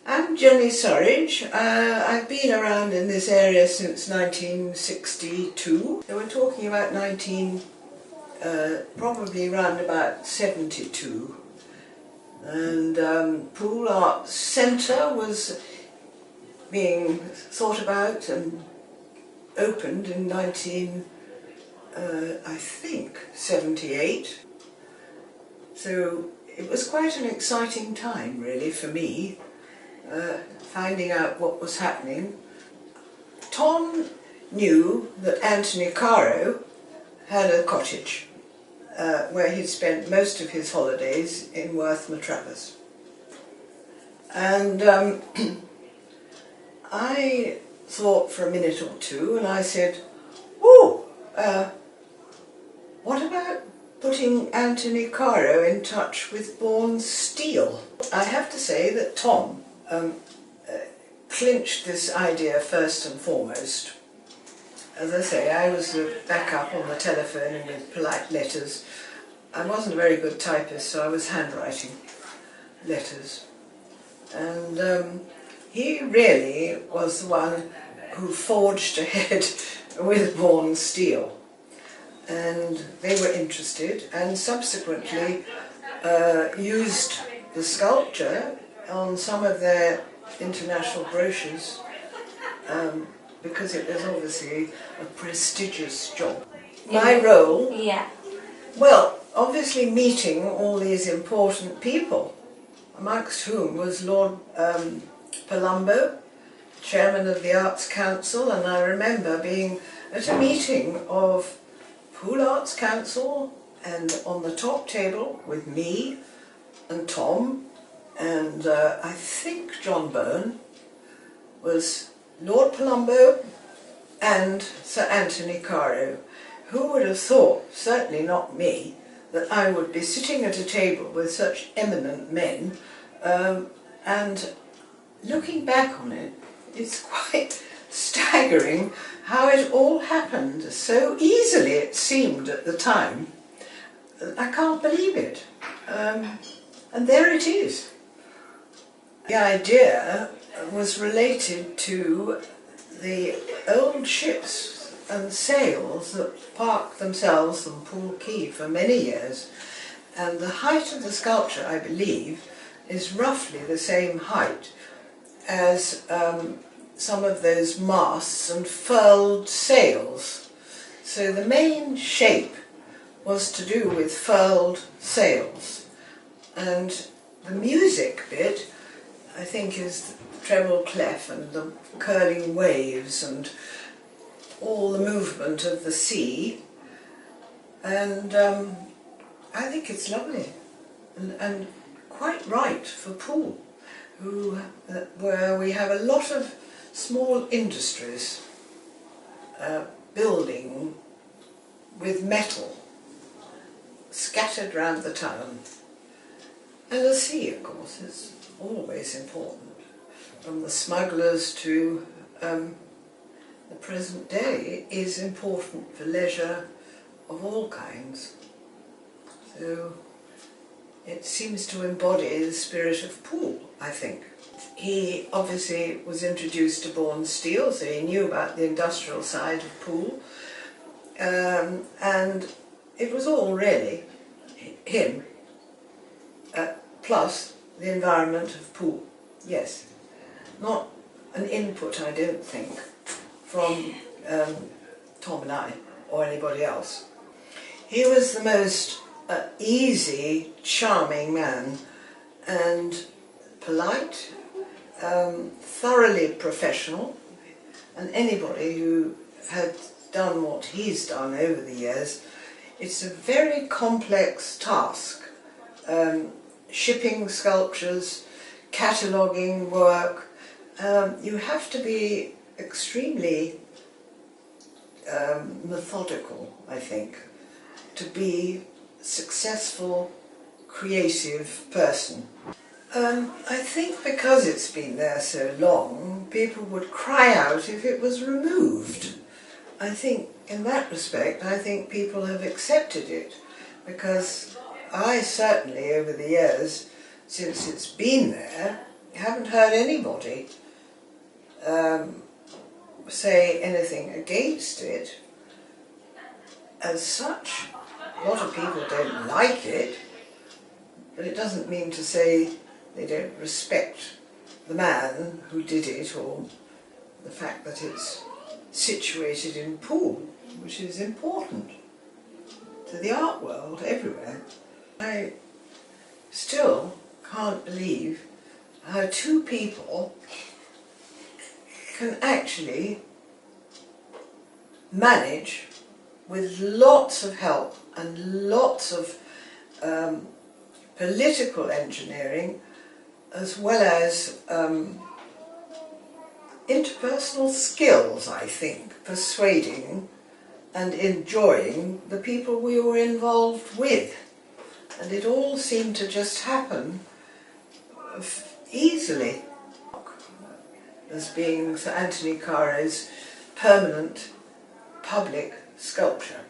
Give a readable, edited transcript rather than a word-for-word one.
I'm Jenny Surridge. I've been around in this area since 1962. So we're talking about probably around about 72. And Poole Arts Centre was being thought about and opened in I think 78. So it was quite an exciting time really for me, finding out what was happening. Tom knew that Anthony Caro had a cottage where he'd spent most of his holidays in Worth Matravers. And I thought for a minute or two and I said, what about putting Anthony Caro in touch with Bourne Steel? I have to say that Tom clinched this idea first and foremost. As I say, I was the backup on the telephone and with polite letters. I wasn't a very good typist, so I was handwriting letters. And he really was the one who forged ahead with Bourne Steel. And they were interested and subsequently used the sculpture on some of their international brochures because it was obviously a prestigious job. My role? Yeah. Well, obviously meeting all these important people, amongst whom was Lord Palumbo, chairman of the Arts Council, and I remember being at a meeting of Poole Arts Council and on the top table with me and Tom and I think John Byrne was Lord Palumbo and Sir Anthony Caro. Who would have thought, certainly not me, that I would be sitting at a table with such eminent men, and looking back on it, it's quite staggering how it all happened so easily, it seemed at the time. I can't believe it. And there it is. The idea was related to the old ships and sails that parked themselves on Poole Quay for many years, and the height of the sculpture, I believe, is roughly the same height as some of those masts and furled sails. So the main shape was to do with furled sails, and the music bit, I think, is the treble clef and the curling waves and all the movement of the sea, and I think it's lovely and quite right for Poole, where we have a lot of small industries building with metal scattered round the town. And the sea, of course, is always important, from the smugglers to the present day, is important for leisure of all kinds. So it seems to embody the spirit of Poole, I think. He obviously was introduced to Bourne Steel, so he knew about the industrial side of Poole, and it was all really him, plus the environment of Poole. Yes, not an input, I don't think, from Tom and I or anybody else. He was the most easy, charming man, and polite, thoroughly professional, and anybody who had done what he's done over the years, it's a very complex task. Shipping sculptures, cataloguing work, you have to be extremely methodical, I think, to be a successful, creative person. I think because it's been there so long, people would cry out if it was removed. I think, in that respect, I think people have accepted it, because I certainly, over the years, since it's been there, haven't heard anybody say anything against it. As such, a lot of people don't like it, but it doesn't mean to say they don't respect the man who did it, or the fact that it's situated in Poole, which is important to the art world everywhere. I still can't believe how two people can actually manage, with lots of help and lots of political engineering, as well as interpersonal skills, I think, persuading and enjoying the people we were involved with. And it all seemed to just happen easily, as being Sir Anthony Care's permanent public sculpture.